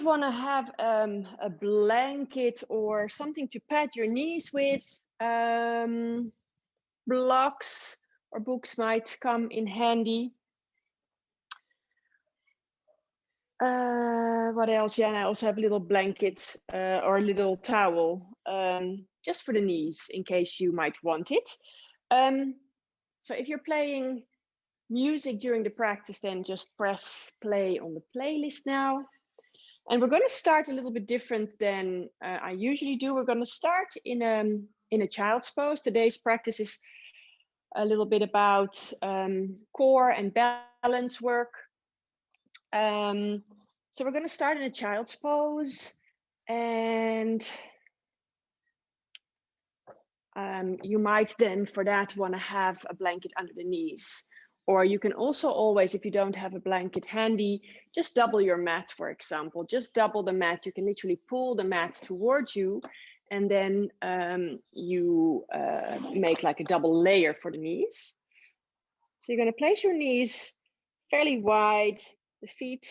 might want to have a blanket or something to pad your knees with. Blocks or books might come in handy. What else? Yeah, and I also have a little blanket or a little towel just for the knees in case you might want it. So if you're playing music during the practice, then just press play on the playlist now. And we're going to start a little bit different than I usually do. We're going to start in a child's pose. Today's practice is a little bit about core and balance work. So we're going to start in a child's pose, and you might then for that want to have a blanket under the knees. Or you can also always, if you don't have a blanket handy, just double your mat, for example. Just double the mat. You can literally pull the mat towards you, and then you make like a double layer for the knees. So you're going to place your knees fairly wide, the feet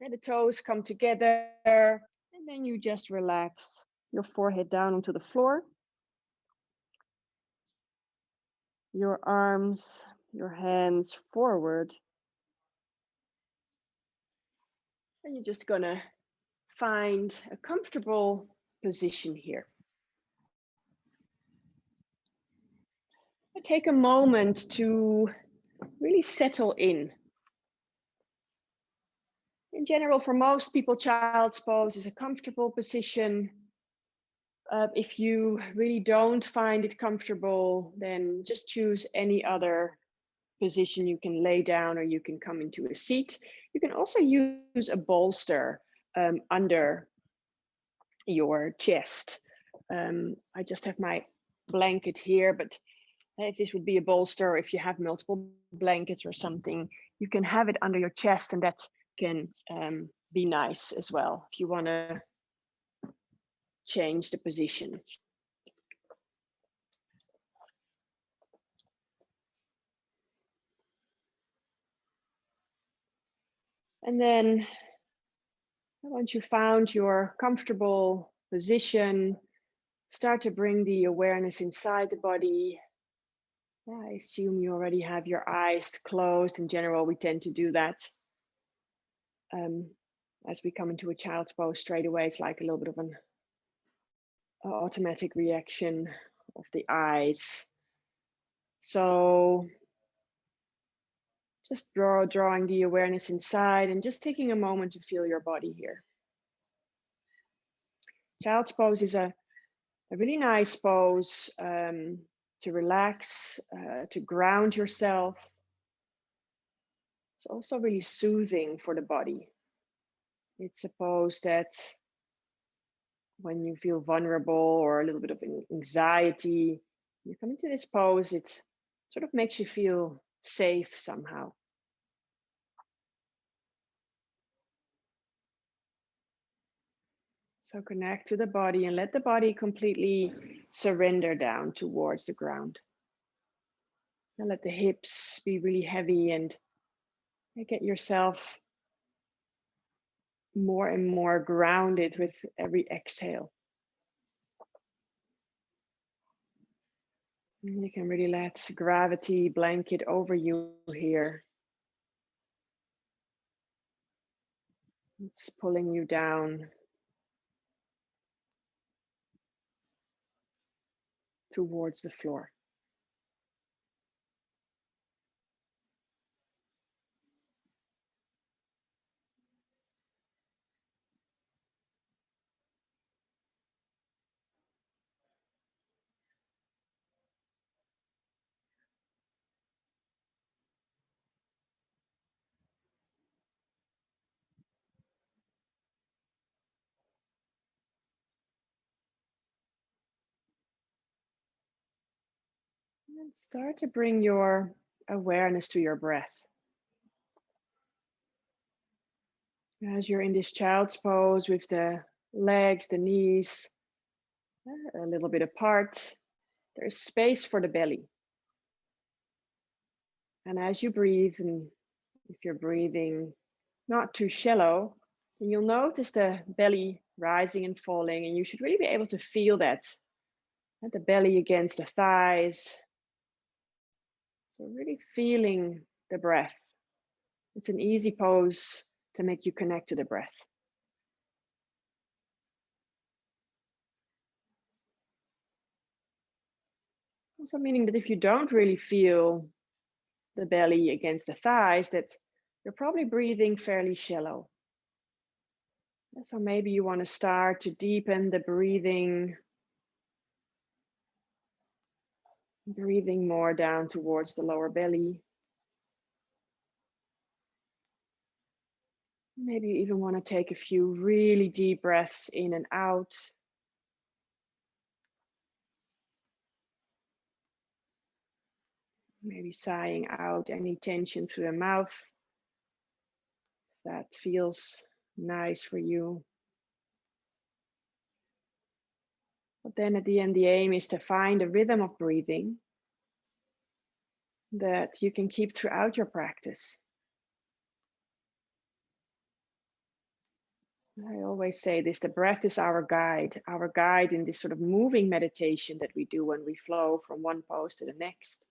and the toes come together, and then you just relax your forehead down onto the floor. Your arms, your hands forward. And you're just gonna find a comfortable position here. Take a moment to really settle in. In general, for most people, child's pose is a comfortable position. If you really don't find it comfortable, then just choose any other position. You can lay down or you can come into a seat. You can also use a bolster under your chest. I just have my blanket here, but if this would be a bolster, or if you have multiple blankets or something, you can have it under your chest, and that can be nice as well if you want to change the position. And then once you found your comfortable position, start to bring the awareness inside the body. I assume you already have your eyes closed. In general, we tend to do that. As we come into a child's pose straight away, it's like a little bit of an automatic reaction of the eyes. So just drawing the awareness inside and just taking a moment to feel your body here. Child's pose is a really nice pose to relax, to ground yourself. It's also really soothing for the body. It's a pose that when you feel vulnerable or a little bit of anxiety, you come into this pose, it sort of makes you feel safe somehow. So connect to the body and let the body completely surrender down towards the ground. And let the hips be really heavy, and get yourself more and more grounded with every exhale. And you can really let gravity blanket over you here. It's pulling you down towards the floor. And start to bring your awareness to your breath. As you're in this child's pose with the legs, the knees a little bit apart, there's space for the belly. And as you breathe, and if you're breathing not too shallow, And you'll notice the belly rising and falling, and you should really be able to feel that. And the belly against the thighs. So really feeling the breath. It's an easy pose to make you connect to the breath. Also meaning that if you don't really feel the belly against the thighs, that you're probably breathing fairly shallow. So maybe you want to start to deepen the breathing, breathing more down towards the lower belly. Maybe you even want to take a few really deep breaths in and out. Maybe sighing out any tension through the mouth. That feels nice for you. But then at the end, the aim is to find a rhythm of breathing that you can keep throughout your practice. I always say this, the breath is our guide in this sort of moving meditation that we do when we flow from one pose to the next.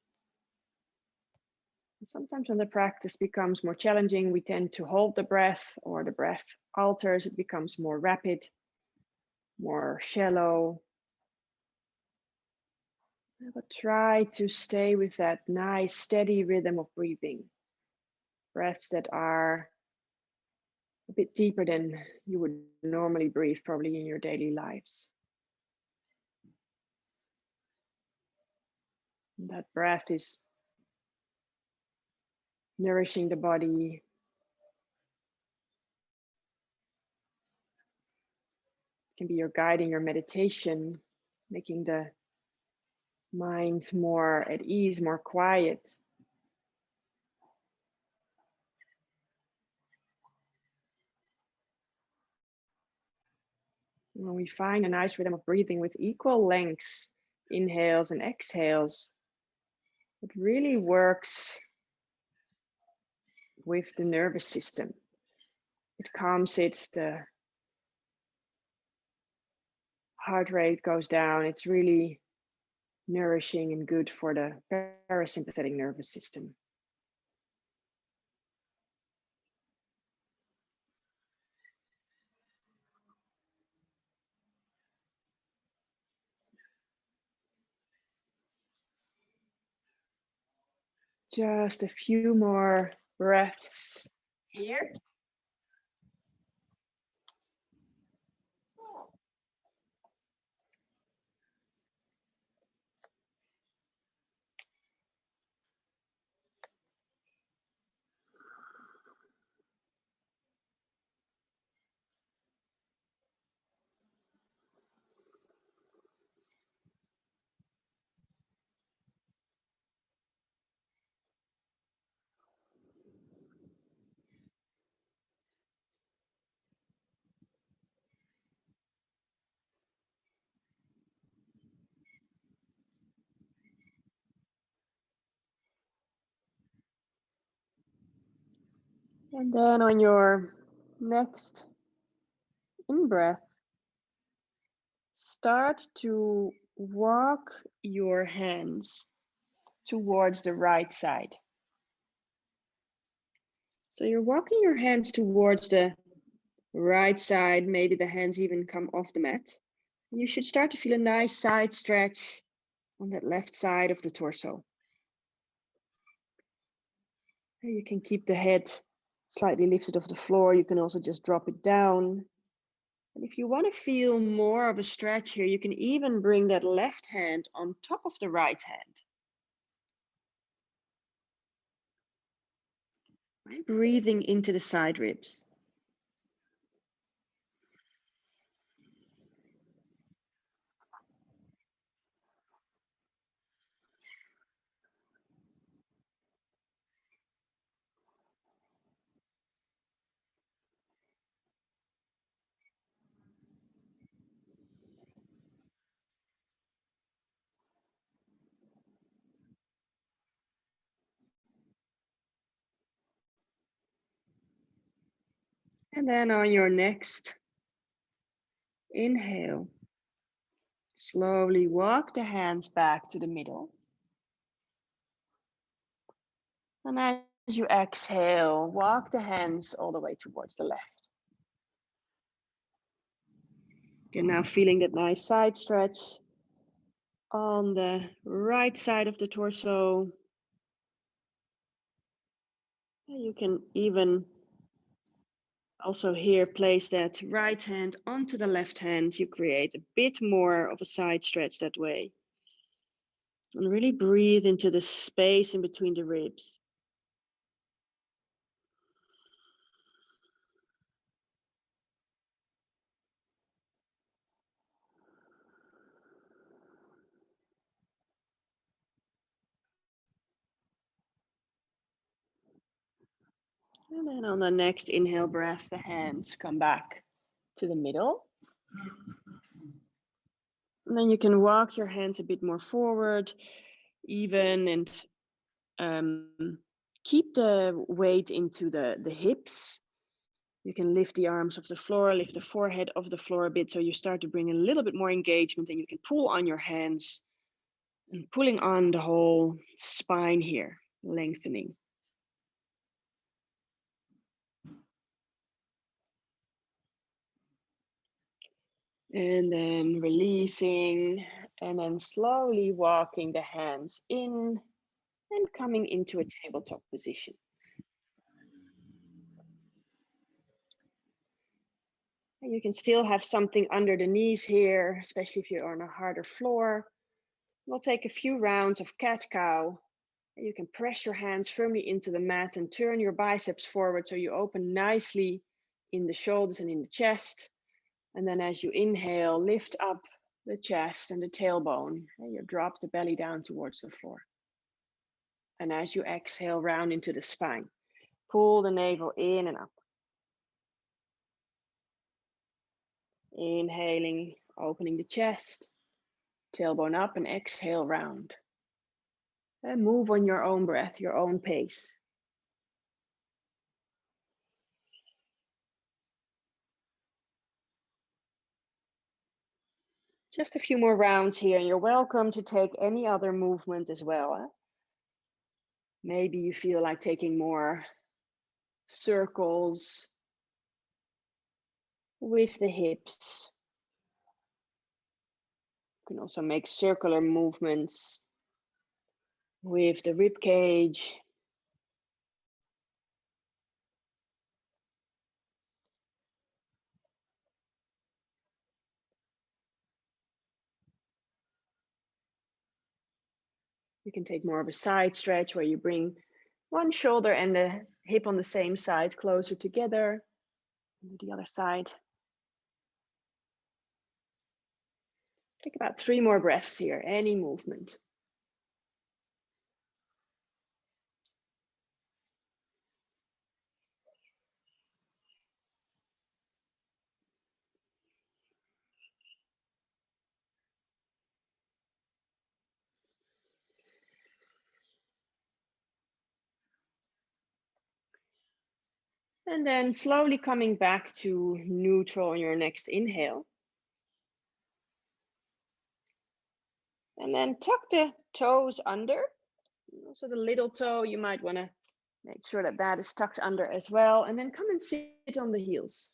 And sometimes when the practice becomes more challenging, we tend to hold the breath, or the breath alters, it becomes more rapid, more shallow. But try to stay with that nice steady rhythm of breathing. Breaths that are a bit deeper than you would normally breathe probably in your daily lives. And that breath is nourishing the body, can be your guiding your meditation, making the mind more at ease, more quiet. And when we find a nice rhythm of breathing with equal lengths, inhales and exhales, it really works with the nervous system. It calms it, the heart rate goes down. It's really nourishing and good for the parasympathetic nervous system. Just a few more breaths here. And then on your next in-breath, start to walk your hands towards the right side. So you're walking your hands towards the right side, maybe the hands even come off the mat. You should start to feel a nice side stretch on that left side of the torso. You can keep the head slightly lifted off the floor. You can also just drop it down. And if you want to feel more of a stretch here, you can even bring that left hand on top of the right hand. Right? Breathing into the side ribs. And then on your next inhale, slowly walk the hands back to the middle. And as you exhale, walk the hands all the way towards the left. You're now feeling that nice side stretch on the right side of the torso. You can even also here place that right hand onto the left hand. You create a bit more of a side stretch that way. And really breathe into the space in between the ribs. And then on the next inhale breath, the hands come back to the middle. And then you can walk your hands a bit more forward, even, and keep the weight into the hips. You can lift the arms off the floor, lift the forehead off the floor a bit, so you start to bring a little bit more engagement, and you can pull on your hands and pulling on the whole spine here, lengthening. And then releasing, and then slowly walking the hands in and coming into a tabletop position. And you can still have something under the knees here, especially if you're on a harder floor. We'll take a few rounds of cat-cow. You can press your hands firmly into the mat and turn your biceps forward so you open nicely in the shoulders and in the chest. And then as you inhale, lift up the chest and the tailbone. And you drop the belly down towards the floor. And as you exhale, round into the spine. Pull the navel in and up. Inhaling, opening the chest, tailbone up, and exhale, round. And move on your own breath, your own pace. Just a few more rounds here, and you're welcome to take any other movement as well. Maybe you feel like taking more circles with the hips. You can also make circular movements with the rib cage. You can take more of a side stretch where you bring one shoulder and the hip on the same side closer together. And do the other side. Take about 3 more breaths here, any movement. And then slowly coming back to neutral on your next inhale. And then tuck the toes under. Also the little toe, you might want to make sure that that is tucked under as well. And then come and sit on the heels.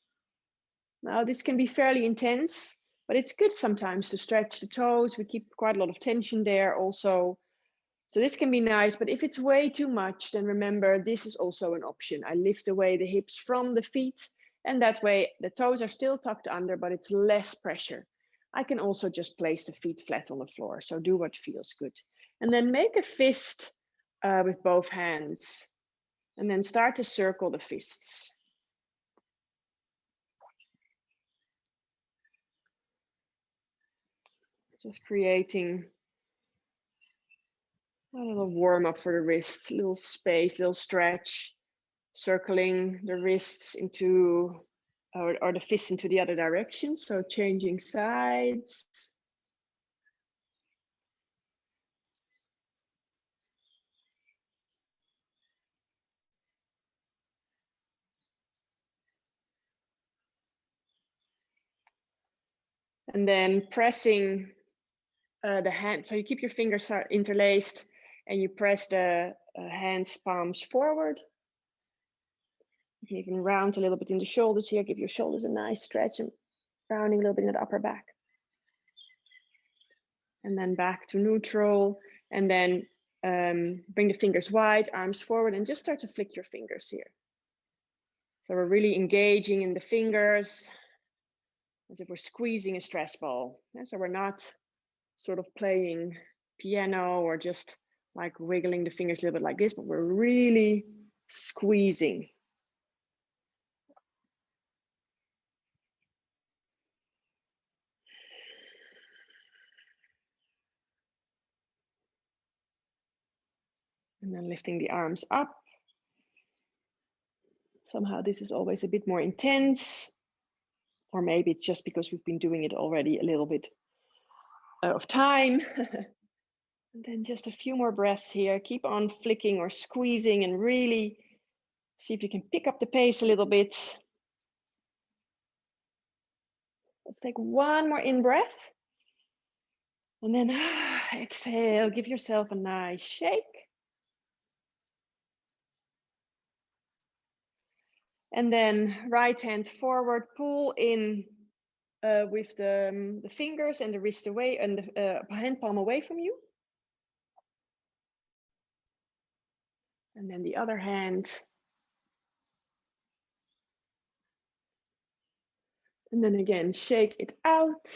Now this can be fairly intense, but it's good sometimes to stretch the toes. We keep quite a lot of tension there also. So this can be nice, but if it's way too much, then remember, this is also an option. I lift away the hips from the feet, and that way the toes are still tucked under, but it's less pressure. I can also just place the feet flat on the floor. So do what feels good. And then make a fist with both hands, and then start to circle the fists. Just creating a little warm up for the wrists, little space, little stretch, circling the wrists into, or the fists into the other direction. So changing sides. And then pressing the hand, so you keep your fingers interlaced and you press the hands palms forward. You can even round a little bit in the shoulders here, give your shoulders a nice stretch and rounding a little bit in the upper back. And then back to neutral, and then bring the fingers wide, arms forward, and just start to flick your fingers here. So we're really engaging in the fingers as if we're squeezing a stress ball. And so we're not sort of playing piano or just like wiggling the fingers a little bit like this, but we're really squeezing. And then lifting the arms up. Somehow this is always a bit more intense, or maybe it's just because we've been doing it already a little bit of time. And then just a few more breaths here. Keep on flicking or squeezing and really see if you can pick up the pace a little bit. Let's take one more in breath. And then exhale, give yourself a nice shake. And then right hand forward, pull in with the fingers and the wrist away and the hand palm away from you. And then the other hand. And then again, shake it out.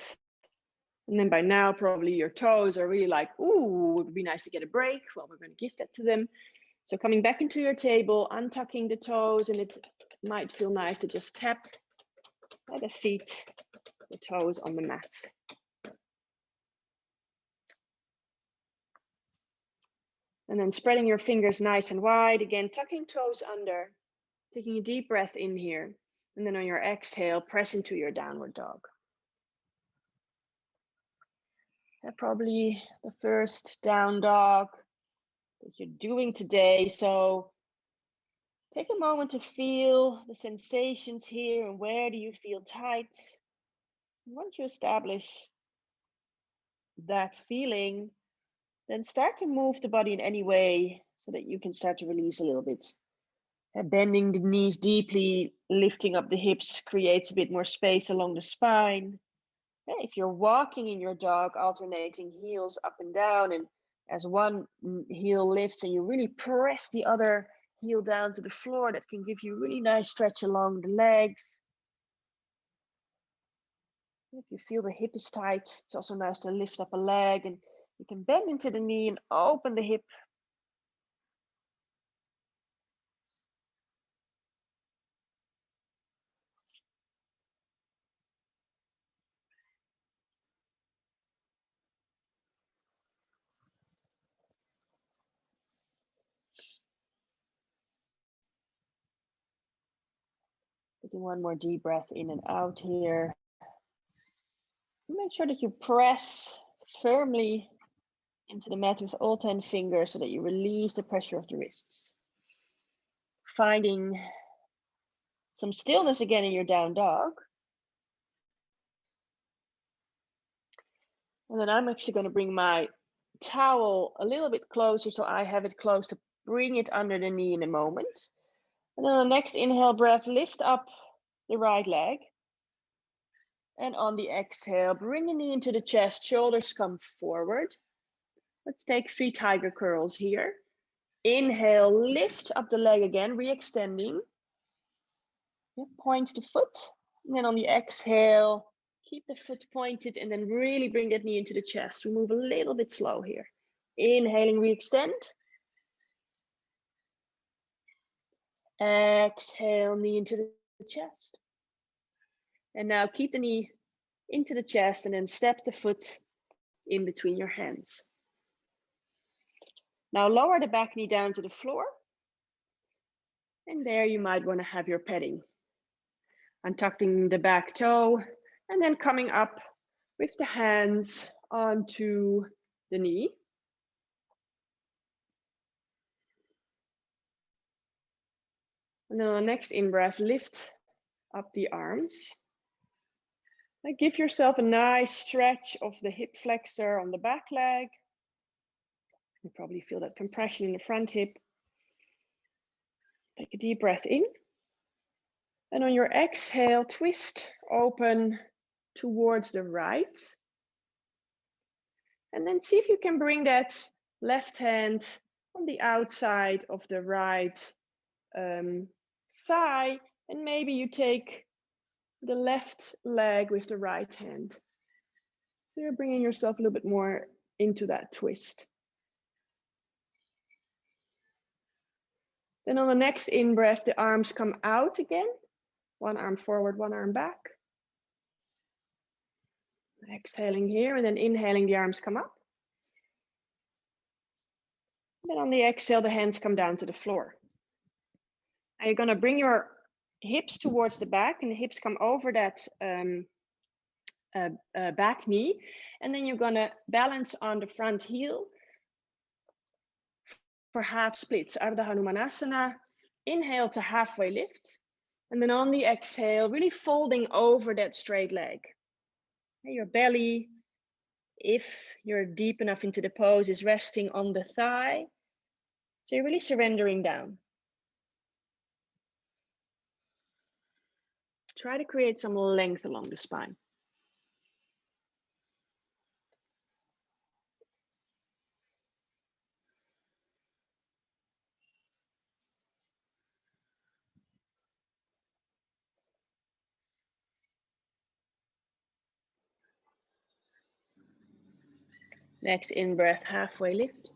And then by now, probably your toes are really like, ooh, it would be nice to get a break. Well, we're going to give that to them. So coming back into your table, untucking the toes, and it might feel nice to just tap the feet, the toes on the mat. And then spreading your fingers nice and wide. Again, tucking toes under, taking a deep breath in here. And then on your exhale, press into your downward dog. Probably the first down dog that you're doing today. So take a moment to feel the sensations here and where do you feel tight. Once you establish that feeling, then start to move the body in any way so that you can start to release a little bit. Bending the knees deeply, lifting up the hips creates a bit more space along the spine. If you're walking in your dog, alternating heels up and down, and as one heel lifts and you really press the other heel down to the floor, that can give you a really nice stretch along the legs. If you feel the hip is tight, it's also nice to lift up a leg, and you can bend into the knee and open the hip. Taking one more deep breath in and out here. Make sure that you press firmly into the mat with all 10 fingers so that you release the pressure of the wrists. Finding some stillness again in your down dog. And then I'm actually going to bring my towel a little bit closer so I have it close to bring it under the knee in a moment. And then on the next inhale breath, lift up the right leg. And on the exhale, bring the knee into the chest, shoulders come forward. Let's take 3 tiger curls here. Inhale, lift up the leg again, re-extending. Point the foot. And then on the exhale, keep the foot pointed and then really bring that knee into the chest. We move a little bit slow here. Inhaling, re-extend. Exhale, knee into the chest. And now keep the knee into the chest and then step the foot in between your hands. Now lower the back knee down to the floor. And there you might want to have your padding. Untucking the back toe and then coming up with the hands onto the knee. And then on the next in-breath, lift up the arms. And give yourself a nice stretch of the hip flexor on the back leg. You probably feel that compression in the front hip. Take a deep breath in. And on your exhale, twist open towards the right. And then see if you can bring that left hand on the outside of the right thigh. And maybe you take the left leg with the right hand. So you're bringing yourself a little bit more into that twist. Then on the next in-breath, the arms come out again. One arm forward, one arm back. Exhaling here, and then inhaling, the arms come up. Then on the exhale, the hands come down to the floor. And you're gonna bring your hips towards the back, and the hips come over that back knee. And then you're gonna balance on the front heel for half splits, Ardha Hanumanasana. Inhale to halfway lift. And then on the exhale, really folding over that straight leg. Your belly, if you're deep enough into the pose, is resting on the thigh. So you're really surrendering down. Try to create some length along the spine. Next in-breath, halfway lift.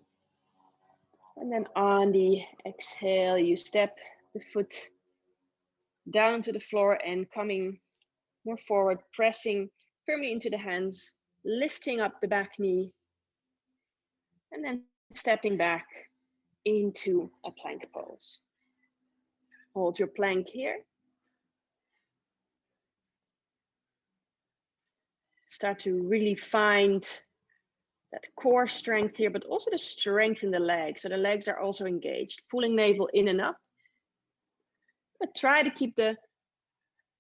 And then on the exhale, you step the foot down to the floor and coming more forward, pressing firmly into the hands, lifting up the back knee, and then stepping back into a plank pose. Hold your plank here. Start to really find that core strength here, but also the strength in the legs. So the legs are also engaged, pulling navel in and up. But try to keep the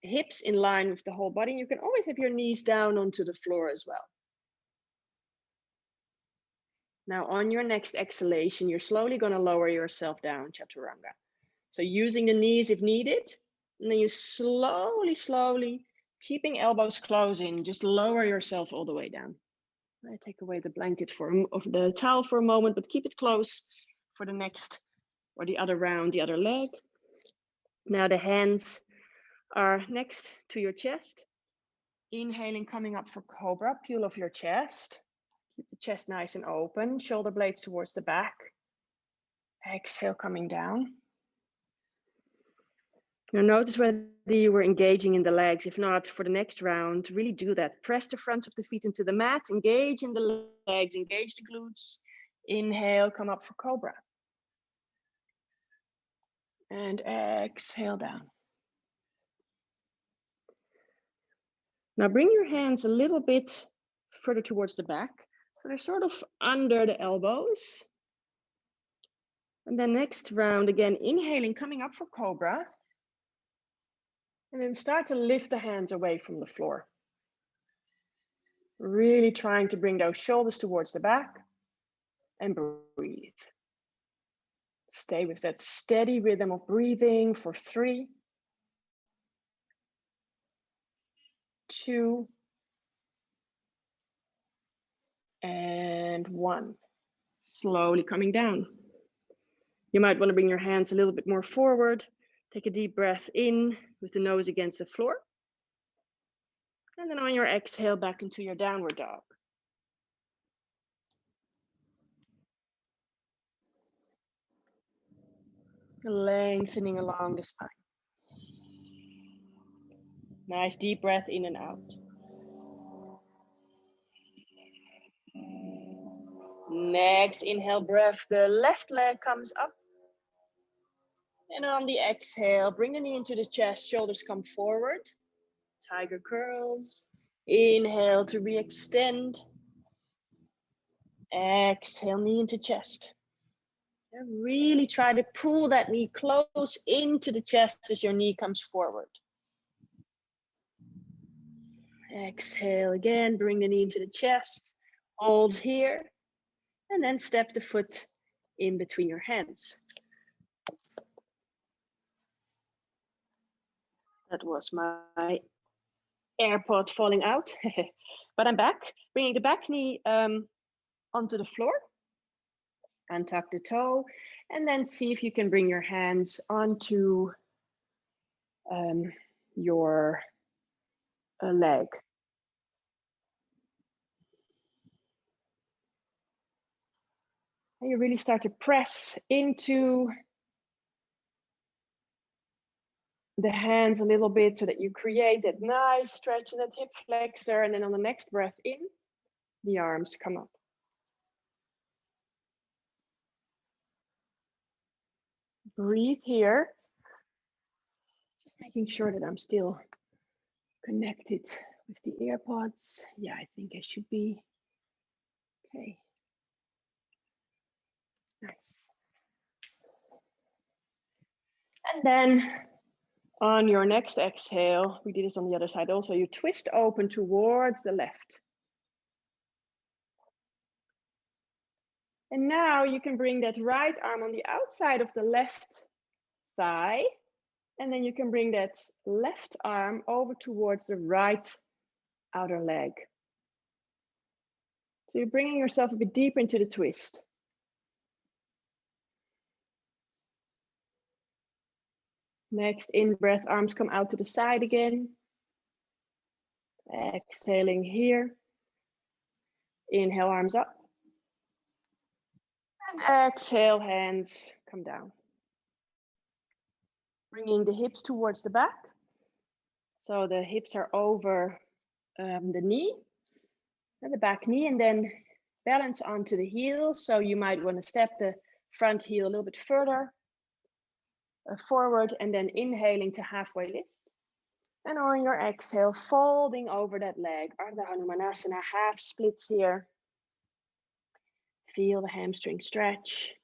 hips in line with the whole body. You can always have your knees down onto the floor as well. Now on your next exhalation, you're slowly going to lower yourself down, Chaturanga. So using the knees if needed, and then you slowly, keeping elbows close in, just lower yourself all the way down. I take away the blanket of the towel for a moment, but keep it close for the next or the other round, the other leg. Now the hands are next to your chest. Inhaling, coming up for Cobra, peel off your chest. Keep the chest nice and open, shoulder blades towards the back. Exhale, coming down. Now notice whether you were engaging in the legs. If not, for the next round, really do that. Press the fronts of the feet into the mat, engage in the legs, engage the glutes. Inhale, come up for Cobra. And exhale down. Now bring your hands a little bit further towards the back. So they're sort of under the elbows. And then next round, again, inhaling, coming up for Cobra. And then start to lift the hands away from the floor. Really trying to bring those shoulders towards the back and breathe. Stay with that steady rhythm of breathing for 3, 2, and 1. Slowly coming down. You might want to bring your hands a little bit more forward. Take a deep breath in with the nose against the floor. And then on your exhale, back into your downward dog. Lengthening along the spine. Nice deep breath in and out. Next inhale breath, the left leg comes up. And on the exhale, bring the knee into the chest, shoulders come forward. Tiger curls. Inhale to re-extend. Exhale, knee into chest. And really try to pull that knee close into the chest as your knee comes forward. Exhale again, bring the knee into the chest, hold here, and then step the foot in between your hands. That was my AirPod falling out, but I'm back. Bringing the back knee onto the floor, untuck the toe, and then see if you can bring your hands onto your leg. And you really start to press into the hands a little bit so that you create that nice stretch in that hip flexor. And then on the next breath in, the arms come up. Breathe here. Just making sure that I'm still connected with the AirPods. Yeah, I think I should be. Okay. Nice. And then on your next exhale, we did this on the other side also, you twist open towards the left. And now you can bring that right arm on the outside of the left thigh, and then you can bring that left arm over towards the right outer leg. So you're bringing yourself a bit deeper into the twist. Next in breath, arms come out to the side again. Exhaling here. Inhale, arms up. And exhale, hands come down. Bringing the hips towards the back. So the hips are over the knee, and the back knee, and then balance onto the heel. So you might want to step the front heel a little bit further forward, and then inhaling to halfway lift. And on your exhale, folding over that leg. Ardha Hanumanasana, half splits here. Feel the hamstring stretch.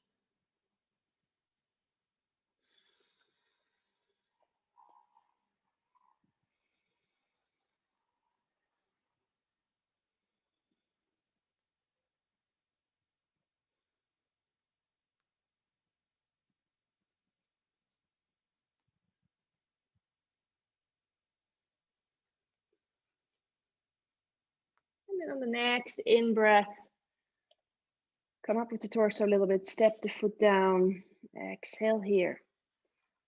And then on the next in-breath, come up with the torso a little bit, step the foot down, exhale here.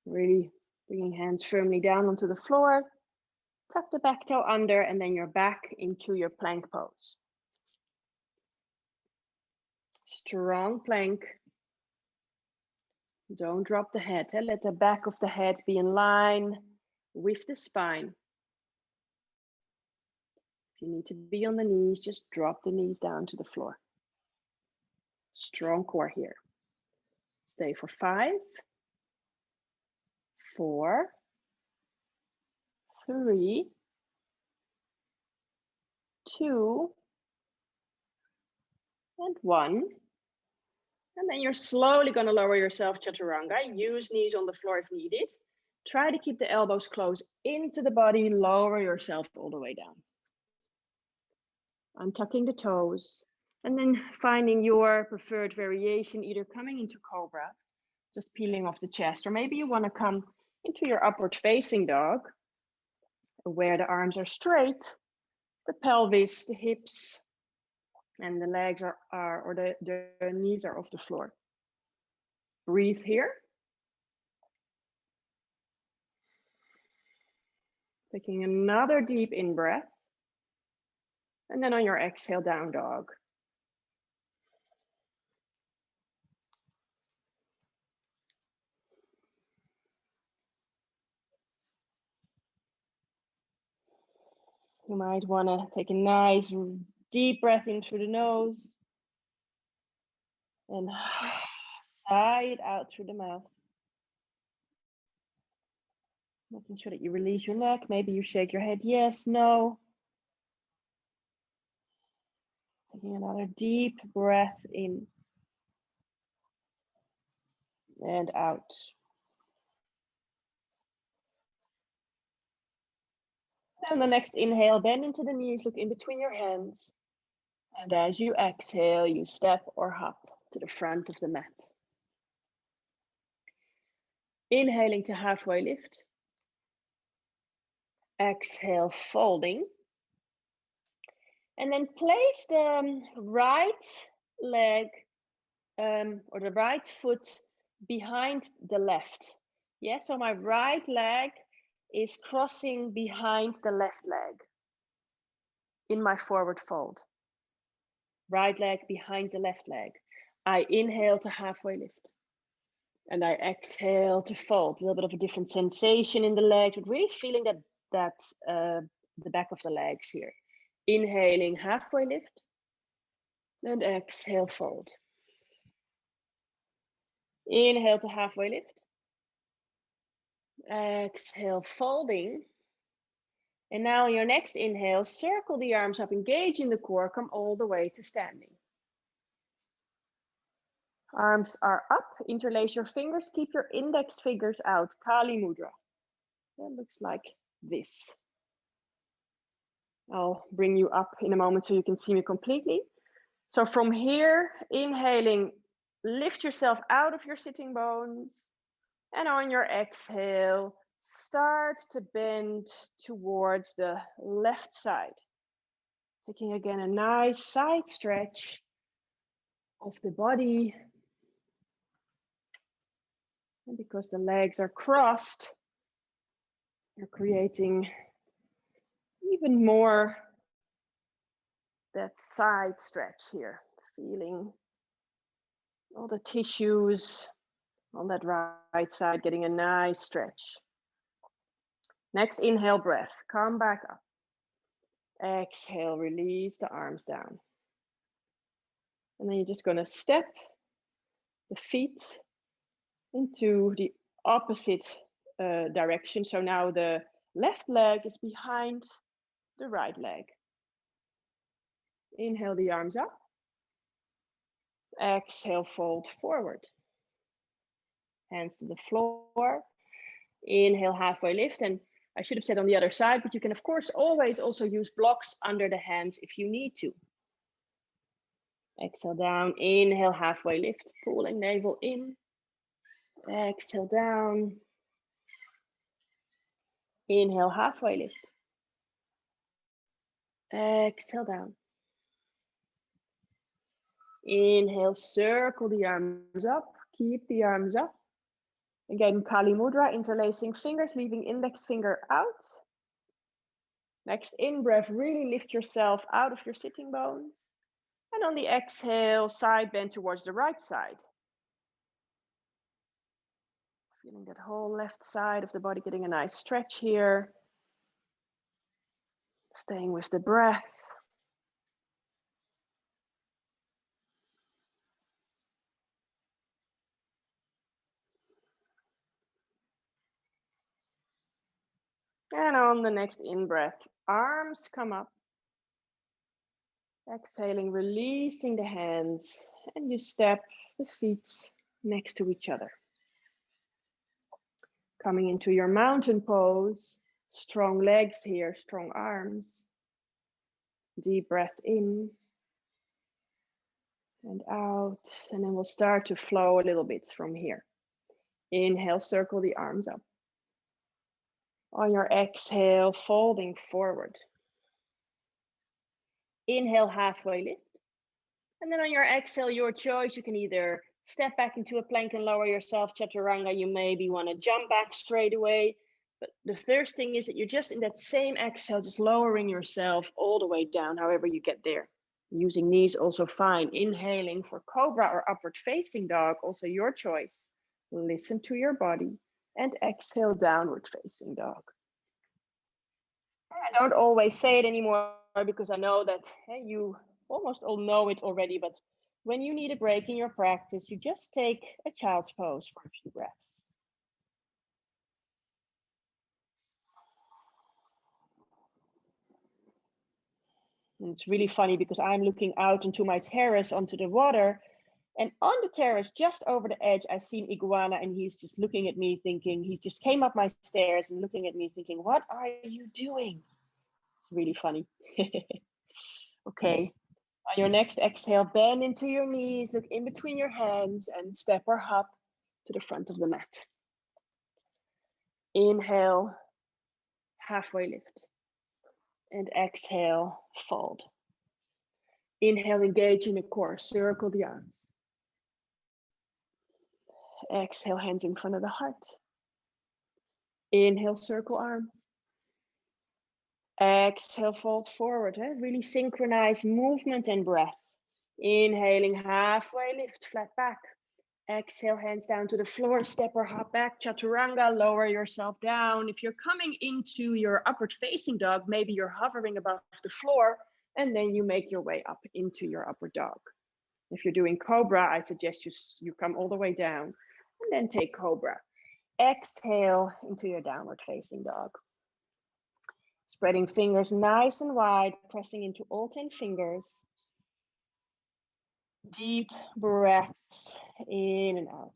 Really bringing hands firmly down onto the floor, tuck the back toe under, and then you're back into your plank pose. Strong plank. Don't drop the head. Let the back of the head be in line with the spine. If you need to be on the knees, just drop the knees down to the floor. Strong core here. Stay for 5, 4, 3, 2, and 1. And then you're slowly going to lower yourself, chaturanga. Use knees on the floor if needed. Try to keep the elbows close into the body. Lower yourself all the way down. Untucking the toes. And then finding your preferred variation, either coming into cobra, just peeling off the chest, or maybe you want to come into your upward facing dog, where the arms are straight, the pelvis, the hips, and the legs or the knees are off the floor. Breathe here. Taking another deep in breath. And then on your exhale, down dog. You might want to take a nice deep breath in through the nose. And sigh it out through the mouth. Making sure that you release your neck. Maybe you shake your head yes, no. Taking another deep breath in and out. And the next inhale, bend into the knees, look in between your hands. And as you exhale, you step or hop to the front of the mat. Inhaling to halfway lift. Exhale, folding. And then place the right leg or the right foot behind the left. Yeah, so my right leg is crossing behind the left leg in my forward fold. Right leg behind the left leg. I inhale to halfway lift. And I exhale to fold. A little bit of a different sensation in the leg, but really feeling that the back of the legs here. Inhaling, halfway lift. And exhale, fold. Inhale to halfway lift. Exhale, folding. And now on your next inhale, circle the arms up, engage in the core, come all the way to standing. Arms are up, interlace your fingers, keep your index fingers out, Kali Mudra. That looks like this. I'll bring you up in a moment so you can see me completely. So from here, inhaling, lift yourself out of your sitting bones. And on your exhale, start to bend towards the left side. Taking again a nice side stretch of the body. And because the legs are crossed, you're creating even more that side stretch here. Feeling all the tissues on that right side getting a nice stretch. Next inhale, breath. Come back up. Exhale, release the arms down. And then you're just going to step the feet into the opposite direction. So now the left leg is behind the right leg. Inhale the arms up. Exhale, fold forward. Hands to the floor. Inhale, halfway lift. And I should have said on the other side, but you can of course always also use blocks under the hands if you need to. Exhale down, inhale, halfway lift, pulling navel in. Exhale down. Inhale, halfway lift. Exhale down. Inhale, circle the arms up, keep the arms up. Again, Kali Mudra, interlacing fingers, leaving index finger out. Next in breath, really lift yourself out of your sitting bones. And on the exhale, side bend towards the right side. Feeling that whole left side of the body getting a nice stretch here. Staying with the breath. And on the next in-breath, arms come up. Exhaling, releasing the hands, and you step the feet next to each other. Coming into your mountain pose, strong legs here, strong arms. Deep breath in and out, and then we'll start to flow a little bit from here. Inhale, circle the arms up. On your exhale, folding forward. Inhale, halfway lift. And then on your exhale, your choice, you can either step back into a plank and lower yourself, chaturanga. You maybe want to jump back straight away. But the first thing is that you're just in that same exhale, just lowering yourself all the way down, however you get there. Using knees also fine. Inhaling for cobra or upward facing dog, also your choice. Listen to your body. And exhale, downward facing dog. I don't always say it anymore because I know that you almost all know it already, but when you need a break in your practice, you just take a child's pose for a few breaths. And it's really funny because I'm looking out onto my terrace, onto the water, and on the terrace, just over the edge, I see an iguana, and he's just looking at me thinking, he's just came up my stairs and looking at me thinking, what are you doing? really funny. Okay. On your next exhale, bend into your knees, look in between your hands and step or hop to the front of the mat. Inhale, halfway lift. And exhale, fold. Inhale, engage in the core, circle the arms. Exhale, hands in front of the heart. Inhale, circle arms. Exhale, fold forward. Really synchronize movement and breath. Inhaling, halfway lift, flat back. Exhale, hands down to the floor, step or hop back, chaturanga, lower yourself down. If you're coming into your upward facing dog, maybe you're hovering above the floor, and then you make your way up into your upward dog. If you're doing cobra, I suggest you come all the way down and then take cobra. Exhale into your downward facing dog. Spreading fingers nice and wide, pressing into all 10 fingers. Deep breaths in and out.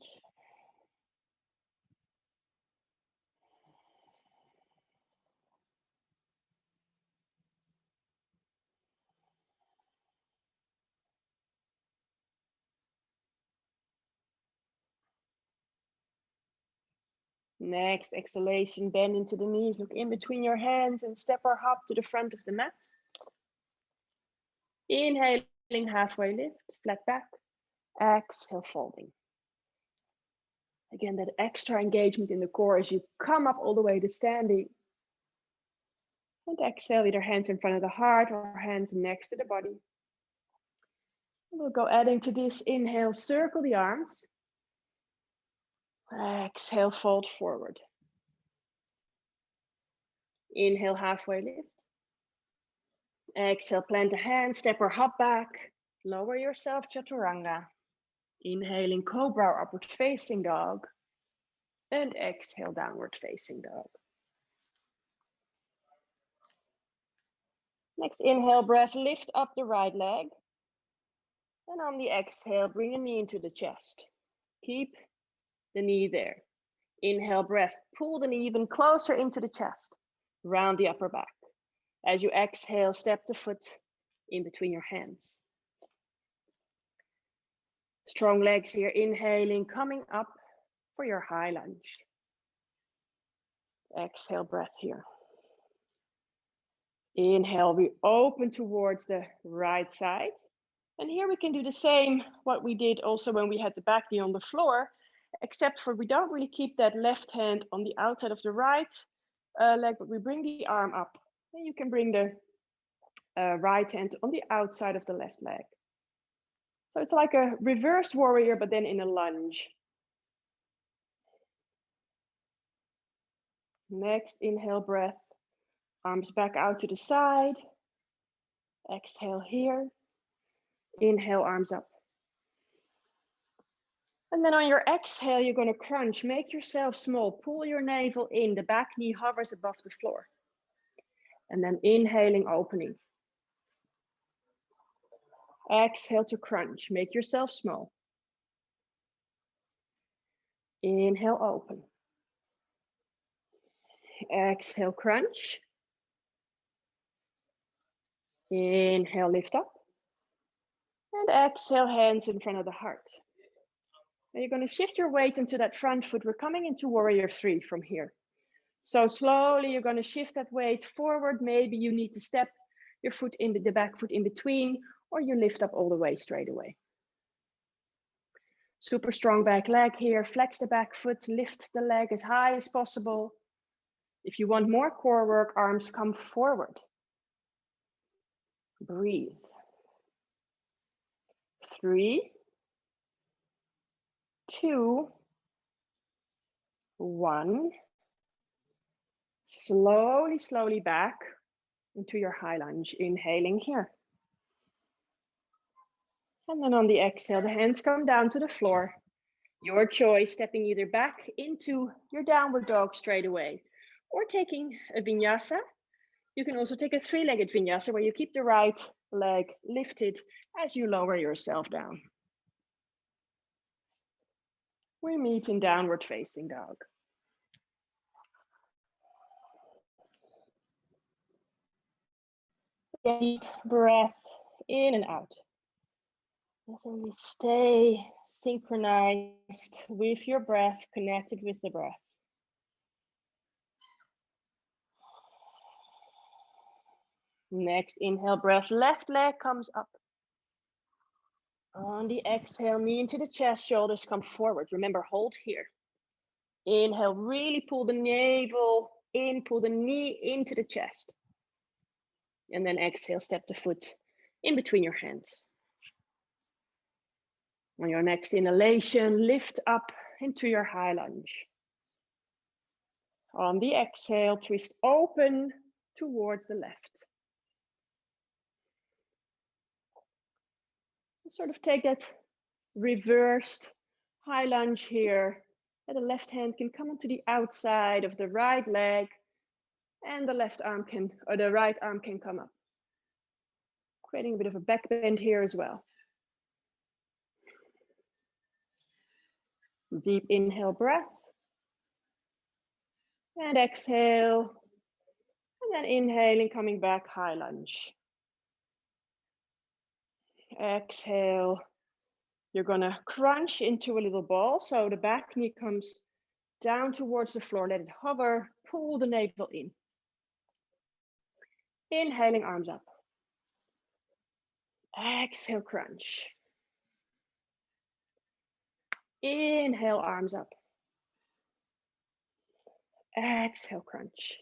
Next exhalation, bend into the knees, look in between your hands and step or hop to the front of the mat. Inhaling, halfway lift, flat back. Exhale, folding. Again, that extra engagement in the core as you come up all the way to standing. And exhale, either hands in front of the heart or hands next to the body. We'll go adding to this. Inhale, circle the arms. Exhale, fold forward. Inhale, halfway lift. Exhale, plant the hand, step or hop back. Lower yourself, chaturanga. Inhaling, cobra or upward facing dog. And exhale, downward facing dog. Next inhale breath, lift up the right leg. And on the exhale, bring a knee into the chest. Keep the knee there. Inhale breath, pull the knee even closer into the chest. Round the upper back. As you exhale, step the foot in between your hands. Strong legs here, inhaling, coming up for your high lunge. Exhale breath here. Inhale, we open towards the right side. And here we can do the same, what we did also when we had the back knee on the floor, except for we don't really keep that left hand on the outside of the right leg, but we bring the arm up. And you can bring the right hand on the outside of the left leg. So it's like a reversed warrior, but then in a lunge. Next, inhale breath, arms back out to the side. Exhale here. Inhale, arms up. And then on your exhale, you're going to crunch. Make yourself small. Pull your navel in. The back knee hovers above the floor. And then inhaling, opening. Exhale to crunch. Make yourself small. Inhale, open. Exhale, crunch. Inhale, lift up. And exhale, hands in front of the heart. Now you're going to shift your weight into that front foot. We're coming into warrior 3 from here. So slowly you're going to shift that weight forward. Maybe you need to step your foot in the back foot in between, or you lift up all the way straight away. Super strong back leg here. Flex the back foot, lift the leg as high as possible. If you want more core work, arms come forward. Breathe. 3, 2, 1. Slowly, slowly back into your high lunge. Inhaling here. And then on the exhale, the hands come down to the floor. Your choice, stepping either back into your downward dog straight away, or taking a vinyasa. You can also take a 3-legged vinyasa where you keep the right leg lifted as you lower yourself down. We meet in downward facing dog. deep breath in and out. And so we stay synchronized with your breath, connected with the breath. Next inhale, breath, left leg comes up. On the exhale, knee into the chest, shoulders come forward. Remember, hold here. Inhale, really pull the navel in, pull the knee into the chest. And then exhale, step the foot in between your hands. On your next inhalation, lift up into your high lunge. On the exhale, twist open towards the left. Sort of take that reversed high lunge here. And the left hand can come onto the outside of the right leg, and the left arm can, or the right arm can come up. Creating a bit of a back bend here as well. Deep inhale, breath. And exhale. And then inhaling, coming back, high lunge. Exhale. You're gonna crunch into a little ball. So the back knee comes down towards the floor. Let it hover. Pull the navel in. Inhaling, arms up. Exhale, crunch. Inhale, arms up. Exhale, crunch.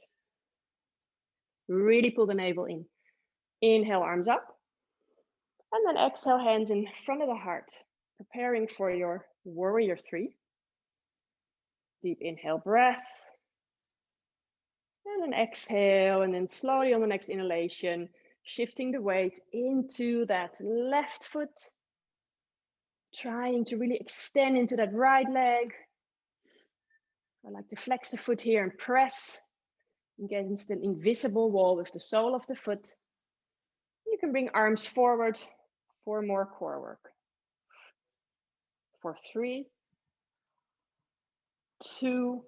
Really pull the navel in. Inhale, arms up. And then exhale, hands in front of the heart. Preparing for your warrior 3. Deep inhale, breath. And then exhale, and then slowly on the next inhalation, shifting the weight into that left foot. Trying to really extend into that right leg. I like to flex the foot here and press against an invisible wall with the sole of the foot. You can bring arms forward for more core work. For 3, 2,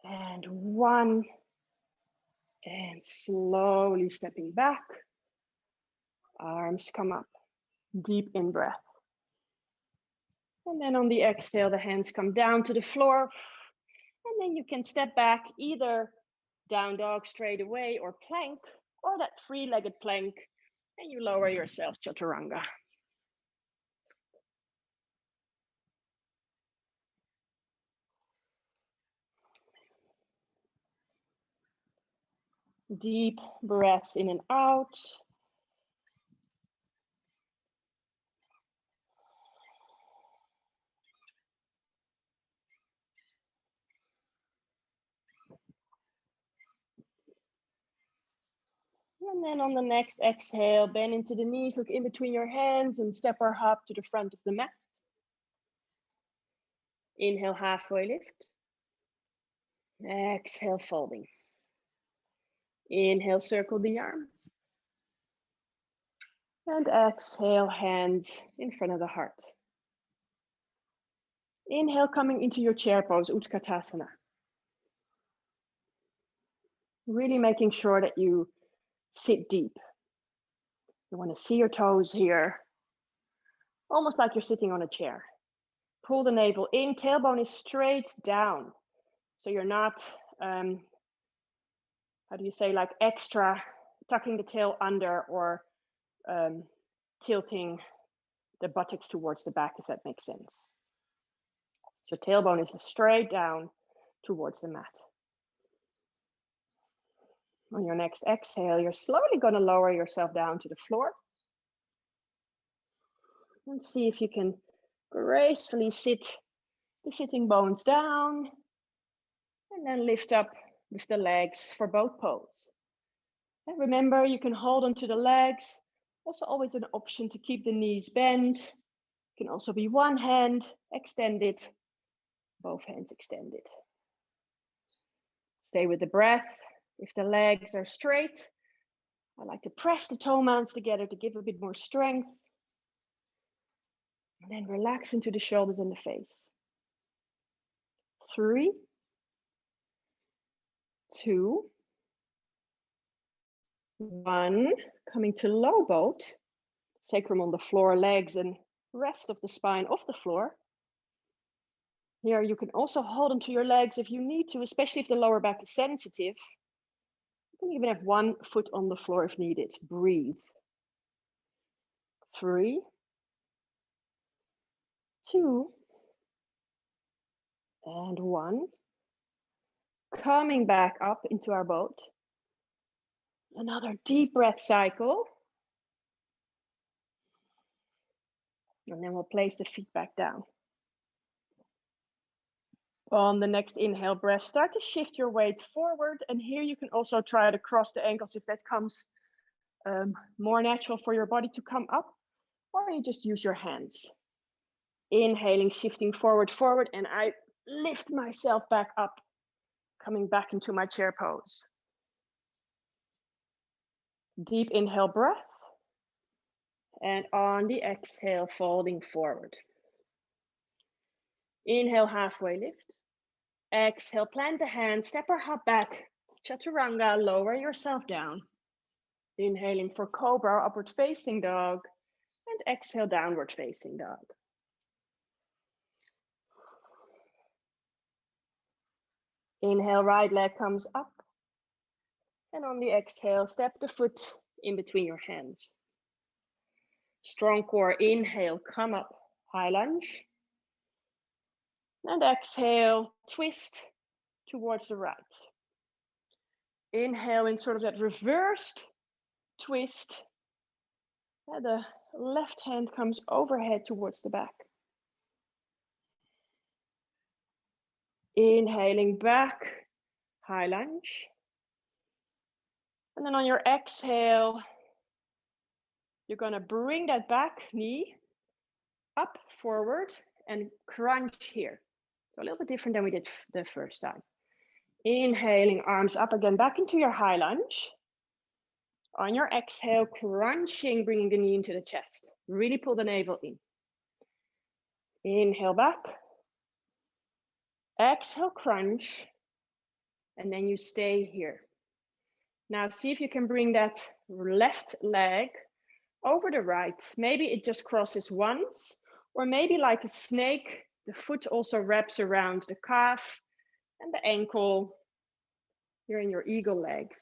and 1. And slowly stepping back. Arms come up. Deep in breath. And then on the exhale, the hands come down to the floor. And then you can step back, either down dog straight away or plank, or that 3-legged plank, and you lower yourself, chaturanga. Deep breaths in and out. And then on the next exhale, bend into the knees, look in between your hands and step our hop to the front of the mat. Inhale, halfway lift. Exhale, folding. Inhale, circle the arms. And exhale, hands in front of the heart. Inhale, coming into your chair pose, Utkatasana. Really making sure that you sit deep. You want to see your toes here, almost like you're sitting on a chair. Pull the navel in, tailbone is straight down. So you're not, how do you say, like extra tucking the tail under or tilting the buttocks towards the back, if that makes sense. So tailbone is straight down towards the mat. On your next exhale, you're slowly going to lower yourself down to the floor. And see if you can gracefully sit the sitting bones down. And then lift up with the legs for both poses. And remember, you can hold onto the legs. Also always an option to keep the knees bent. It can also be one hand extended, both hands extended. Stay with the breath. If the legs are straight, I like to press the toe mounts together to give a bit more strength. And then relax into the shoulders and the face. 3, 2, 1, coming to low boat, sacrum on the floor, legs and rest of the spine off the floor. Here you can also hold onto your legs if you need to, especially if the lower back is sensitive. You can even have 1 foot on the floor if needed. Breathe. 3, 2, and 1. Coming back up into our boat. Another deep breath cycle. And then we'll place the feet back down. On the next inhale breath, start to shift your weight forward. And here you can also try to cross the ankles if that comes more natural for your body to come up. Or you just use your hands. Inhaling, shifting forward, and I lift myself back up, coming back into my chair pose. Deep inhale breath. And on the exhale, folding forward. Inhale, halfway lift. Exhale, plant the hand, step or hop back. Chaturanga, lower yourself down. Inhaling for cobra, upward facing dog. And exhale, downward facing dog. Inhale, right leg comes up. And on the exhale, step the foot in between your hands. Strong core, inhale, come up, high lunge. And exhale, twist towards the right. Inhale in sort of that reversed twist. And the left hand comes overhead towards the back. Inhaling back, high lunge. And then on your exhale, you're going to bring that back knee up forward and crunch here. So a little bit different than we did the first time. Inhaling, arms up again, back into your high lunge. On your exhale, crunching, bringing the knee into the chest. Really pull the navel in. Inhale back. Exhale, crunch. And then you stay here. Now see if you can bring that left leg over the right. Maybe it just crosses once, or maybe like a snake, the foot also wraps around the calf and the ankle. You're in your eagle legs.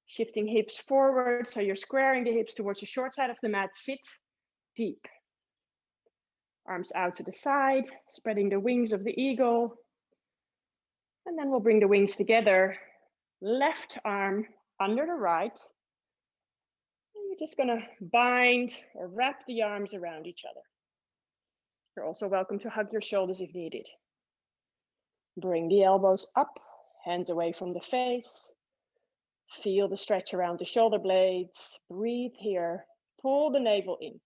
Shifting hips forward, so you're squaring the hips towards the short side of the mat. Sit deep. Arms out to the side, spreading the wings of the eagle. And then we'll bring the wings together. Left arm under the right. And you're just gonna bind or wrap the arms around each other. You're also welcome to hug your shoulders if needed. Bring the elbows up, hands away from the face. Feel the stretch around the shoulder blades. Breathe here. Pull the navel in.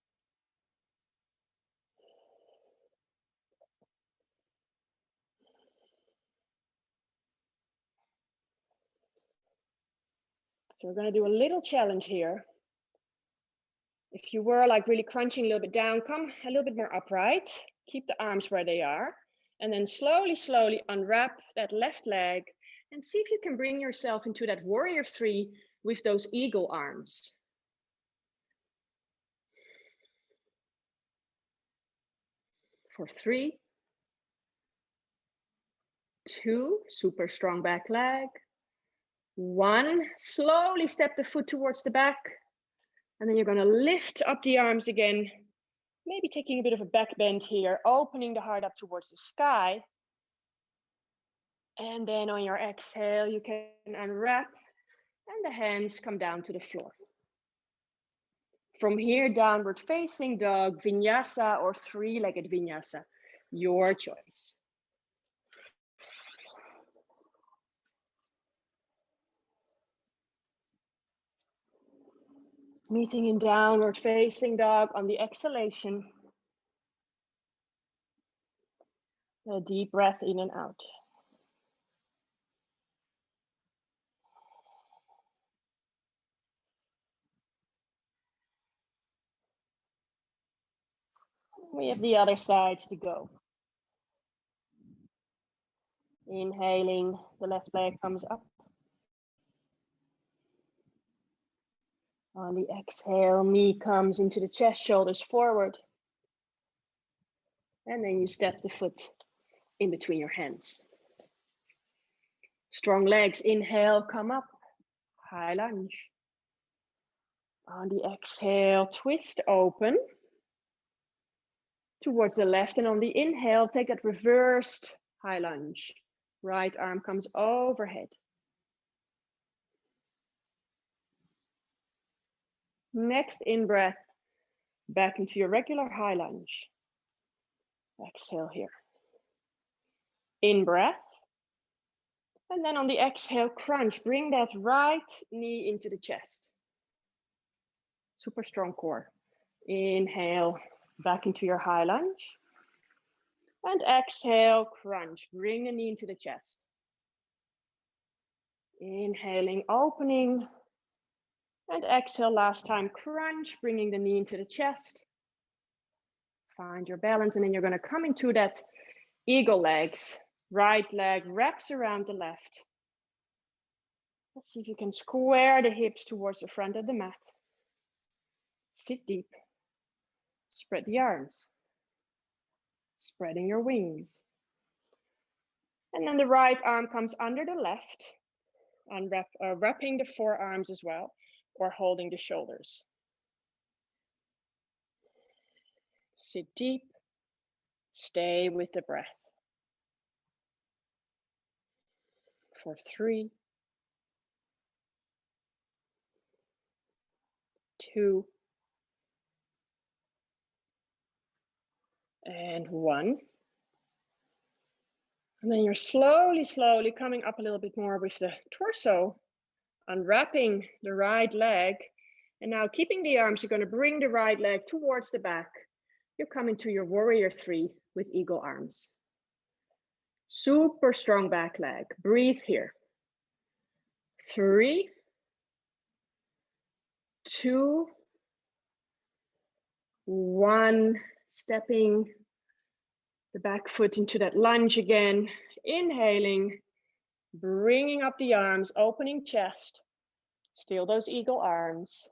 So we're going to do a little challenge here. If you were like really crunching a little bit down, come a little bit more upright. Keep the arms where they are. And then slowly, slowly unwrap that left leg and see if you can bring yourself into that warrior 3 with those eagle arms. For 3, 2, super strong back leg. 1, slowly step the foot towards the back. And then you're going to lift up the arms again. Maybe taking a bit of a back bend here, opening the heart up towards the sky. And then on your exhale, you can unwrap and the hands come down to the floor. From here, downward facing dog, vinyasa or 3-legged vinyasa, your choice. Meeting in downward facing dog on the exhalation. A deep breath in and out. We have the other side to go. Inhaling, the left leg comes up. On the exhale, knee comes into the chest, shoulders forward. And then you step the foot in between your hands. Strong legs, inhale, come up, high lunge. On the exhale, twist open towards the left. And on the inhale, take that reversed high lunge. Right arm comes overhead. Next in breath, back into your regular high lunge. Exhale here. In breath. And then on the exhale, crunch. Bring that right knee into the chest. Super strong core. Inhale, back into your high lunge. And exhale, crunch. Bring the knee into the chest. Inhaling, opening. And exhale, last time, crunch, bringing the knee into the chest. Find your balance, and then you're going to come into that eagle legs. Right leg wraps around the left. Let's see if you can square the hips towards the front of the mat. Sit deep. Spread the arms. Spreading your wings. And then the right arm comes under the left, wrapping the forearms as well, or holding the shoulders. Sit deep. Stay with the breath. For 3, 2, and 1. And then you're slowly coming up a little bit more with the torso, unwrapping the right leg. And now keeping the arms, you're going to bring the right leg towards the back. You're coming to your warrior 3 with eagle arms. Super strong back leg. Breathe here. 3, 2, 1. Stepping the back foot into that lunge again. Inhaling, bringing up the arms, opening chest. Still those eagle arms.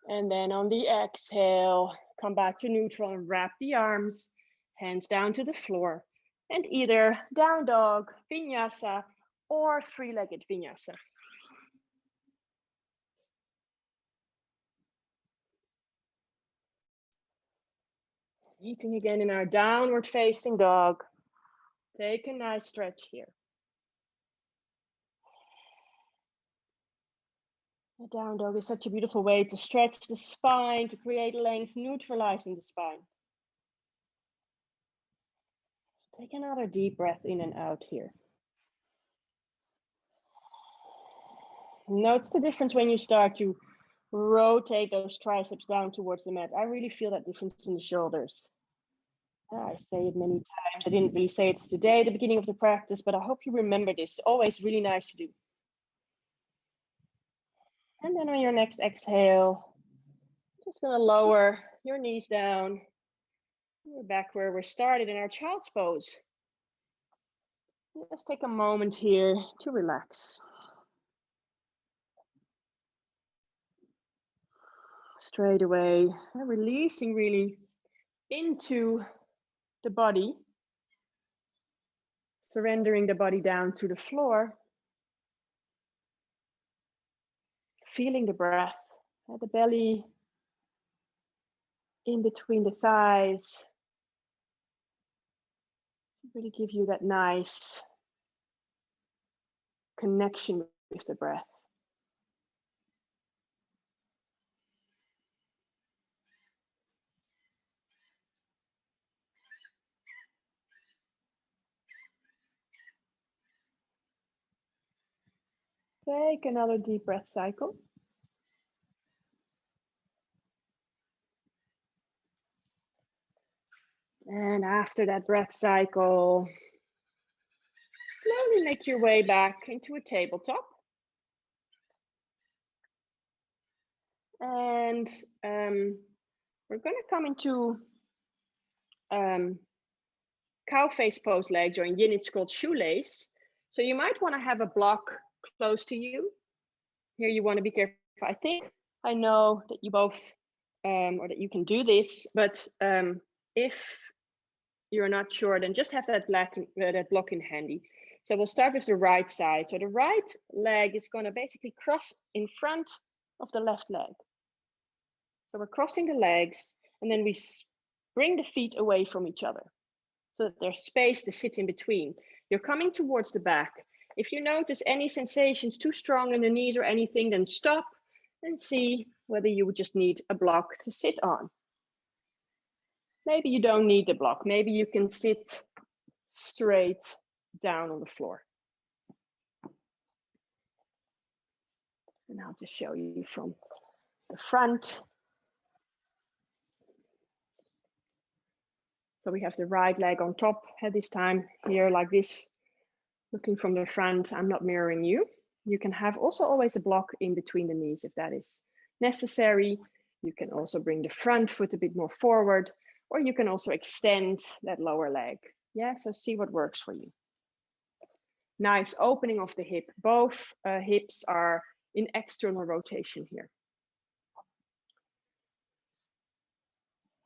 And then on the exhale, come back to neutral and wrap the arms, hands down to the floor. And either down dog, vinyasa, or 3-legged vinyasa. Meeting again in our downward facing dog. Take a nice stretch here. A down dog is such a beautiful way to stretch the spine, to create length, neutralizing the spine. Take another deep breath in and out here. Notice the difference when you start to rotate those triceps down towards the mat. I really feel that difference in the shoulders. I say it many times. I didn't really say it today at the beginning of the practice, but I hope you remember this. Always really nice to do. And then on your next exhale, just going to lower your knees down. We're back where we started in our child's pose. Let's take a moment here to relax. Straight away, releasing really into the body, surrendering the body down to the floor, feeling the breath, the belly in between the thighs, really give you that nice connection with the breath. Take another deep breath cycle. And after that breath cycle, slowly make your way back into a tabletop. And we're going to come into cow face pose leg joint. Yin, it's called shoelace. So you might want to have a block close to you. Here you want to be careful. I think I know that you both, or that you can do this, but if you're not sure, then just have that block in handy. So we'll start with the right side. So the right leg is going to basically cross in front of the left leg. So we're crossing the legs, and then we bring the feet away from each other so that there's space to sit in between. You're coming towards the back. If you notice any sensations too strong in the knees or anything, then stop and see whether you would just need a block to sit on. Maybe you don't need the block. Maybe you can sit straight down on the floor. And I'll just show you from the front. So we have the right leg on top at this time here like this, looking from the front. I'm not mirroring you. You can have also always a block in between the knees if that is necessary. You can also bring the front foot a bit more forward, or you can also extend that lower leg. Yeah, so see what works for you. Nice opening of the hip. Both hips are in external rotation here.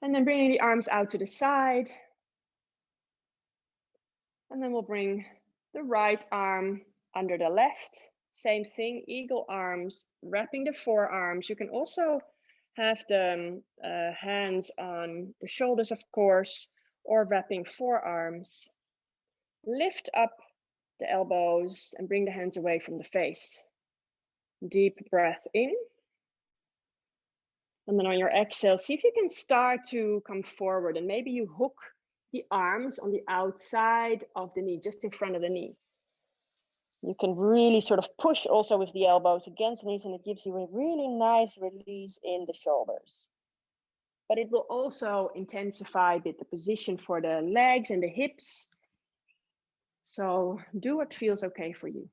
And then bringing the arms out to the side. And then we'll bring the right arm under the left. Same thing, eagle arms, wrapping the forearms. You can also have the hands on the shoulders, of course, or wrapping forearms. Lift up the elbows and bring the hands away from the face. Deep breath in. And then on your exhale, see if you can start to come forward, and maybe you hook the arms on the outside of the knee, just in front of the knee. You can really sort of push also with the elbows against the knees, and it gives you a really nice release in the shoulders. But it will also intensify a bit the position for the legs and the hips. So do what feels okay for you.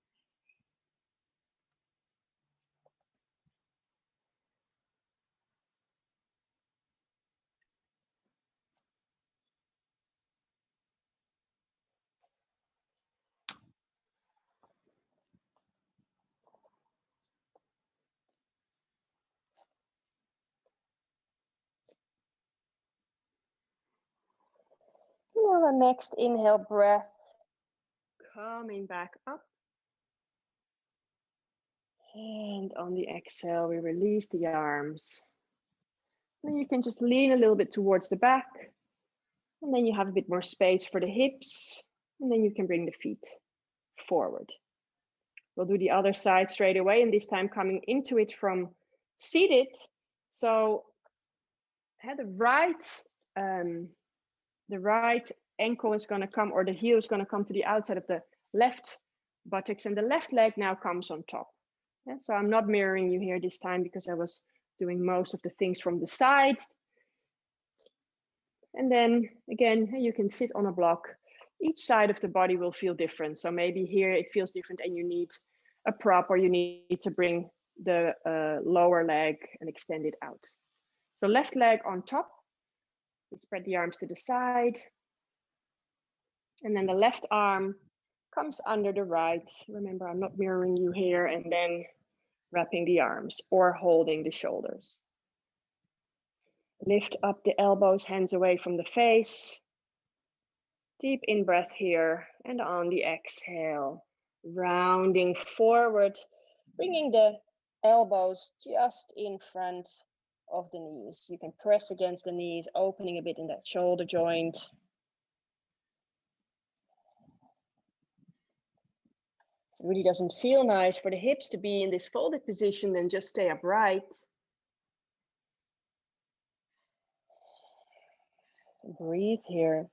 Now the next inhale breath, coming back up. And on the exhale, we release the arms. Then you can just lean a little bit towards the back. And then you have a bit more space for the hips. And then you can bring the feet forward. We'll do the other side straight away, and this time coming into it from seated. So the right ankle is going to come, or the heel is going to come to the outside of the left buttocks, and the left leg now comes on top. Yeah, so I'm not mirroring you here this time because I was doing most of the things from the side. And then again, you can sit on a block. Each side of the body will feel different. So maybe here it feels different and you need a prop, or you need to bring the lower leg and extend it out. So left leg on top. We spread the arms to the side. And then the left arm comes under the right. Remember, I'm not mirroring you here. And then wrapping the arms or holding the shoulders. Lift up the elbows, hands away from the face. Deep in breath here, and on the exhale, rounding forward, bringing the elbows just in front of the knees. You can press against the knees, opening a bit in that shoulder joint. If it really doesn't feel nice for the hips to be in this folded position, then just stay upright. Breathe here.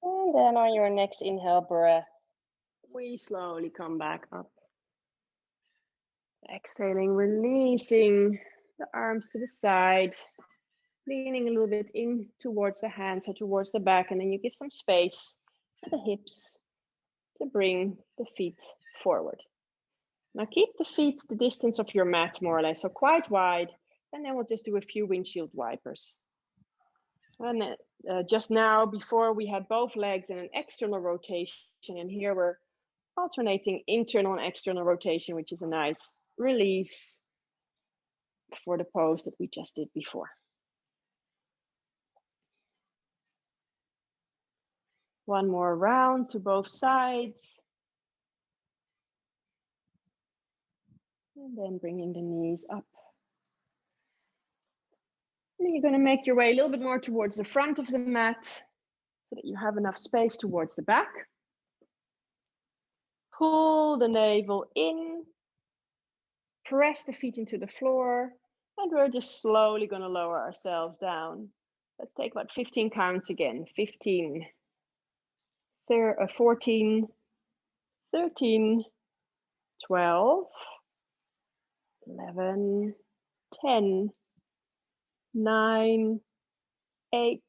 And then on your next inhale breath, we slowly come back up. Exhaling, releasing the arms to the side. leaning a little bit in towards the hands or towards the back, and then you give some space to the hips to bring the feet forward. Now keep the feet the distance of your mat more or less, so quite wide, and then we'll just do a few windshield wipers. And just now, before we had both legs in an external rotation, and here we're alternating internal and external rotation, which is a nice release for the pose that we just did before. One more round to both sides. And then bringing the knees up. And then you're going to make your way a little bit more towards the front of the mat so that you have enough space towards the back. Pull the navel in, press the feet into the floor, and we're just slowly going to lower ourselves down. Let's take about 15 counts again. 15, 14, 13, 12, 11, 10, 9, 8,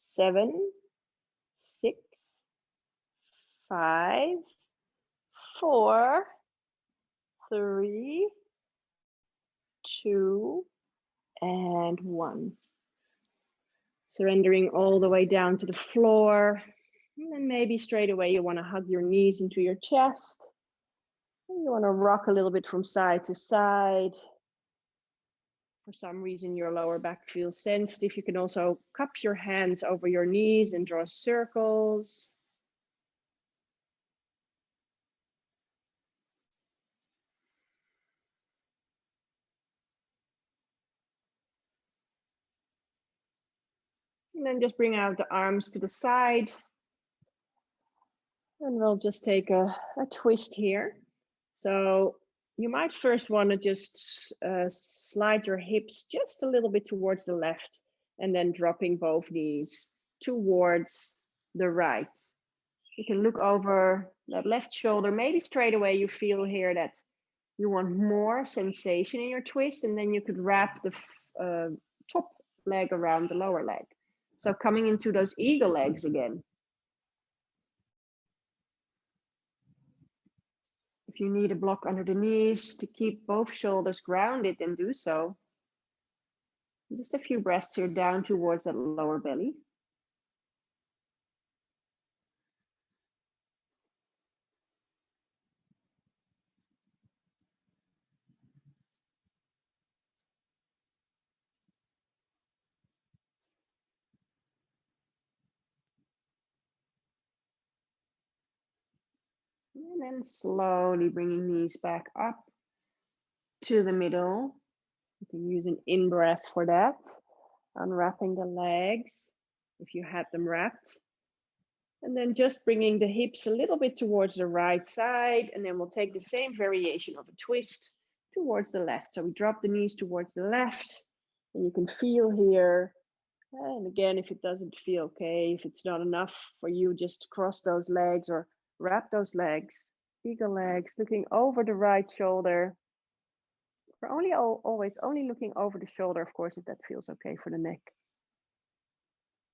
7, 6, 5, 4, 3, 2, and 1. Surrendering all the way down to the floor. And then maybe straight away you want to hug your knees into your chest. And you want to rock a little bit from side to side. For some reason your lower back feels sensitive. You can also cup your hands over your knees and draw circles. And then just bring out the arms to the side. And we'll just take a twist here. So you might first want to just slide your hips just a little bit towards the left, and then dropping both knees towards the right. You can look over that left shoulder. Maybe straight away you feel here that you want more sensation in your twist, and then you could wrap the top leg around the lower leg. So coming into those eagle legs again. If you need a block under the knees to keep both shoulders grounded, then do so. Just a few breaths here down towards that lower belly. And then slowly bringing knees back up to the middle. You can use an in-breath for that. Unwrapping the legs if you had them wrapped. And then just bringing the hips a little bit towards the right side. And then we'll take the same variation of a twist towards the left. So we drop the knees towards the left. And you can feel here. And again, if it doesn't feel okay, if it's not enough for you, just cross those legs or wrap those legs. Eagle legs, looking over the right shoulder. We're always only looking over the shoulder, of course, if that feels okay for the neck.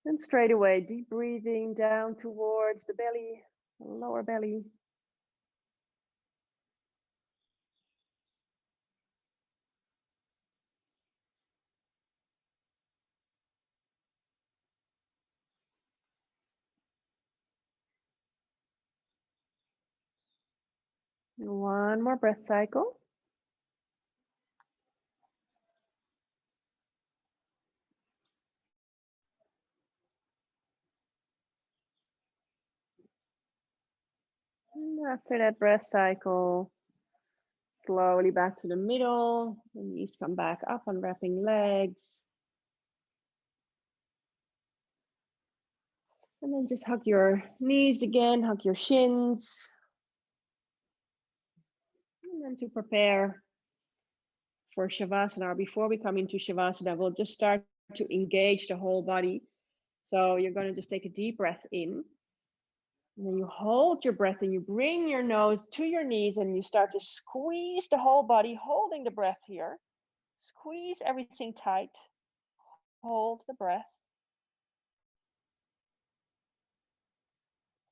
And straight away, deep breathing down towards the belly, lower belly. One more breath cycle. And after that breath cycle, slowly back to the middle. The knees come back up, unwrapping legs. And then just hug your knees again, hug your shins. And then to prepare for Shavasana, before we come into Shavasana, we'll just start to engage the whole body. So you're going to just take a deep breath in. And then you hold your breath and you bring your nose to your knees and you start to squeeze the whole body, holding the breath here. Squeeze everything tight. Hold the breath.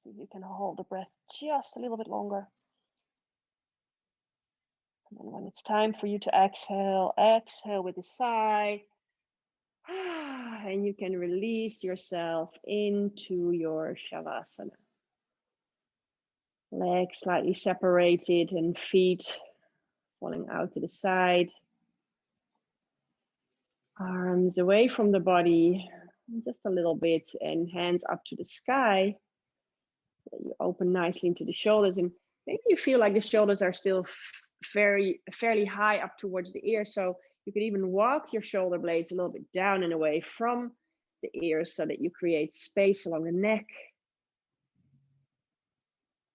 See if you can hold the breath just a little bit longer. And then when it's time for you to exhale, exhale with a sigh. And you can release yourself into your Shavasana. Legs slightly separated and feet falling out to the side. Arms away from the body just a little bit and hands up to the sky. So you open nicely into the shoulders, and maybe you feel like the shoulders are still fairly high up towards the ears. So you could even walk your shoulder blades a little bit down and away from the ears so that you create space along the neck.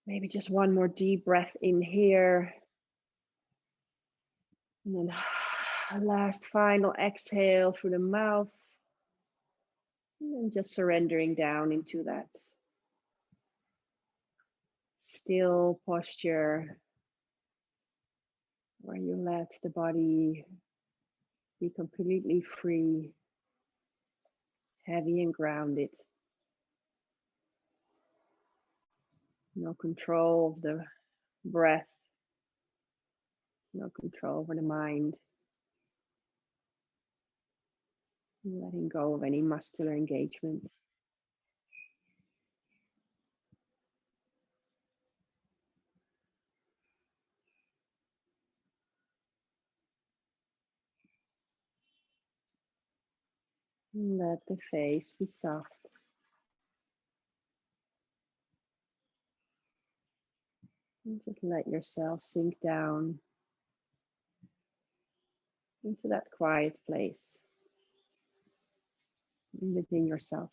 Maybe just one more deep breath in here. And then last final exhale through the mouth. And then just surrendering down into that still posture where you let the body be completely free, heavy and grounded. No control of the breath, no control over the mind. Letting go of any muscular engagement. And let the face be soft. And just let yourself sink down into that quiet place within yourself.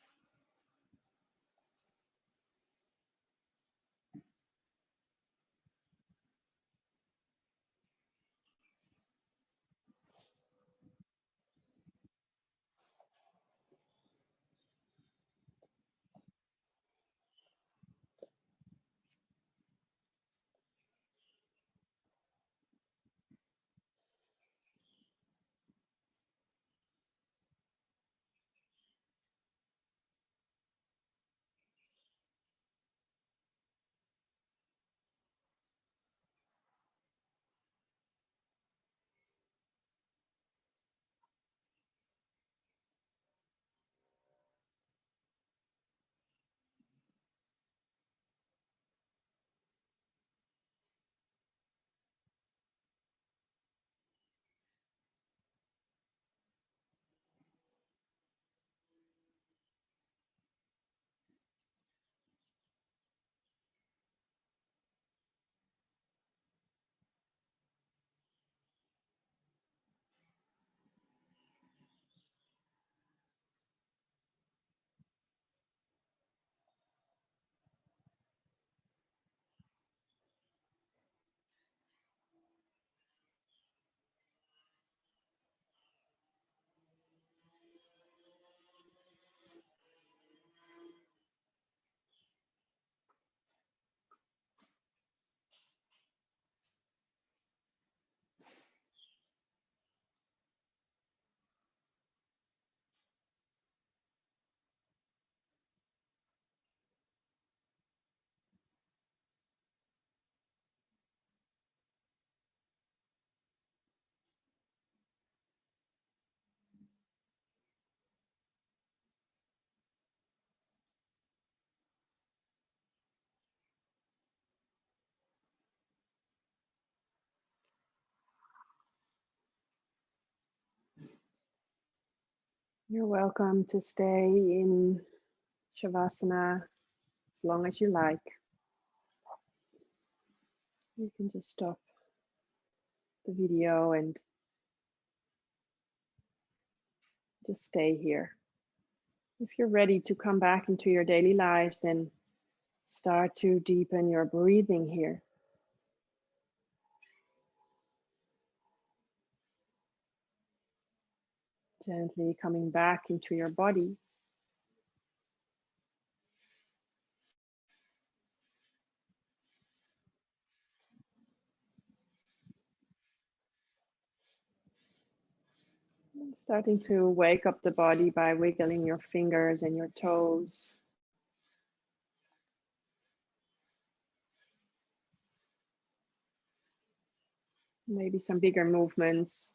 You're welcome to stay in Shavasana as long as you like. You can just stop the video and just stay here. If you're ready to come back into your daily lives, then start to deepen your breathing here. Gently coming back into your body. Starting to wake up the body by wiggling your fingers and your toes. Maybe some bigger movements,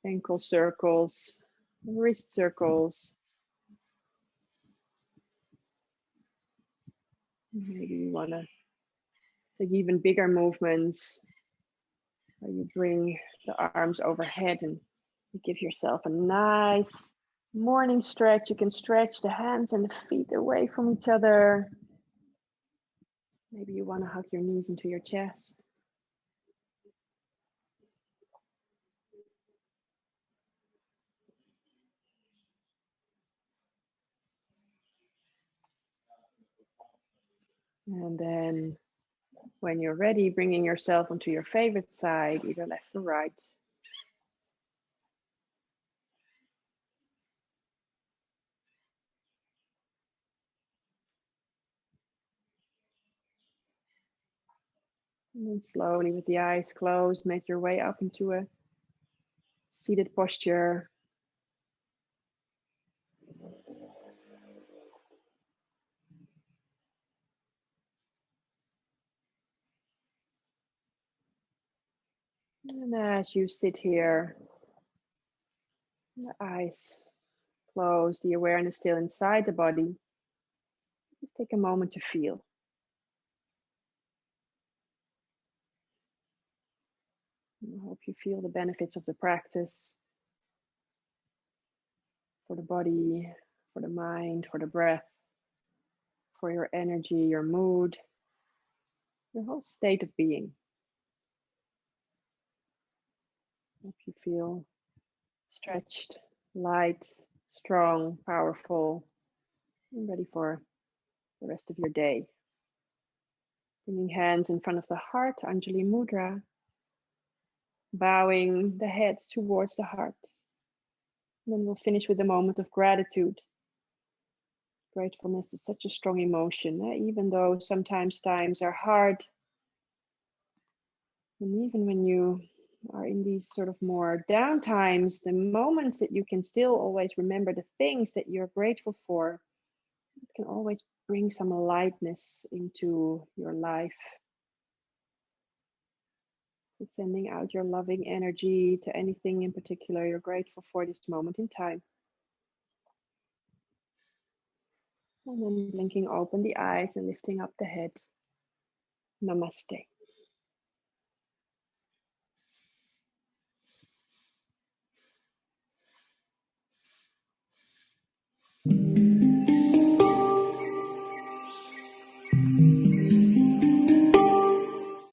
ankle circles, wrist circles. Maybe you want to take even bigger movements where you bring the arms overhead and you give yourself a nice morning stretch. You can stretch the hands and the feet away from each other. Maybe you want to hug your knees into your chest. And then when you're ready, bringing yourself onto your favorite side, either left or right. And then slowly, with the eyes closed, make your way up into a seated posture. And as you sit here, the eyes closed, the awareness still inside the body, just take a moment to feel. I hope you feel the benefits of the practice for the body, for the mind, for the breath, for your energy, your mood, your whole state of being. Hope you feel stretched, light, strong, powerful, and ready for the rest of your day. Bringing hands in front of the heart, Anjali Mudra, bowing the head towards the heart. And then we'll finish with a moment of gratitude. Gratefulness is such a strong emotion, even though sometimes times are hard. And even when you are in these sort of more down times, the moments that you can still always remember the things that you're grateful for, it can always bring some lightness into your life. So sending out your loving energy to anything in particular you're grateful for this moment in time. And then blinking open the eyes and lifting up the head. Namaste.